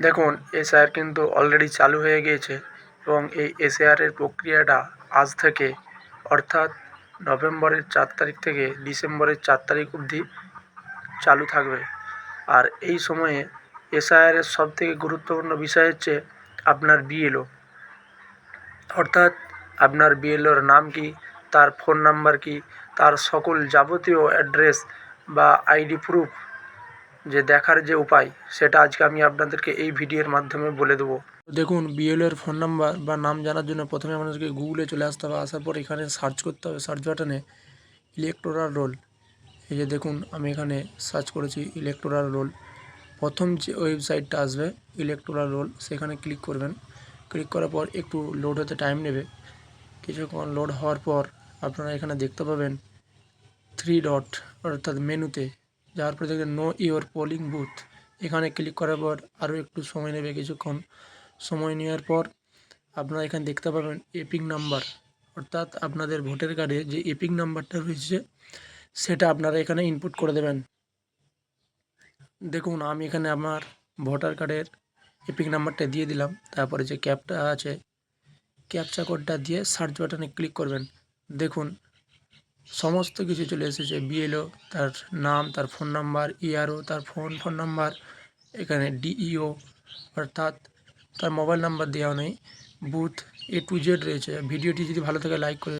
দেখুন এসআইআর কিন্তু অলরেডি চালু হয়ে গিয়েছে এবং এই এসআইআরের প্রক্রিয়াটা আজ থেকে অর্থাৎ নভেম্বরের 4 তারিখ থেকে ডিসেম্বরের 4 তারিখ অবধি চালু থাকবে। আর এই সময়ে এসআইআরের সবথেকে গুরুত্বপূর্ণ বিষয় হচ্ছে আপনার বিএলও, অর্থাৎ আপনার বিএলওর নাম কি, তার ফোন নাম্বার কি, তার সকল যাবতীয় অ্যাড্রেস বা আইডি প্রুফ যে দেখার যে উপায়, সেটা আজকে আমি আপনাদেরকে এই ভিডিওর মাধ্যমে বলে দেবো। দেখুন বিএলওর ফোন নাম্বার বা নাম জানার জন্য প্রথমে আমাদেরকে গুগলে চলে আসতে হবে। আসার পর এখানে সার্চ করতে হবে, সার্চ বাটনে ইলেকটোরাল রোল। এই যে দেখুন আমি এখানে সার্চ করেছি ইলেকটোরাল রোল। প্রথম যে ওয়েবসাইটটা আসবে ইলেকটোরাল রোল, সেখানে ক্লিক করবেন। ক্লিক করার পর একটু লোড হতে টাইম নেবে। কিছুক্ষণ লোড হওয়ার পর আপনারা এখানে দেখতে পাবেন 3 ডট, অর্থাৎ মেনুতে যাওয়ার পর দেখবেন নো ইওর পোলিং বুথ। এখানে ক্লিক করার পর আরও একটু সময় নেবে। কিছুক্ষণ সময় নেওয়ার পর আপনারা এখানে দেখতে পাবেন এপিক নাম্বার, অর্থাৎ আপনাদের ভোটার কার্ডে যে এপিক নাম্বারটা রয়েছে সেটা আপনারা এখানে ইনপুট করে দেবেন। দেখুন আমি এখানে আমার ভোটার কার্ডের এপিক নাম্বারটা দিয়ে দিলাম। তারপরে যে ক্যাপটা আছে ক্যাপচা কোডটা দিয়ে সার্চ বাটনে ক্লিক করবেন। দেখুন সমস্ত কিছু চলে এসেছে, বিএলও, তার নাম, তার ফোন নাম্বার, ইআরও, তার ফোন নাম্বার, এখানে ডিইও অর্থাৎ তার মোবাইল নাম্বার দেওয়া নেই, বুথ A to Z রয়েছে। ভিডিওটি যদি ভালো থাকে লাইক করে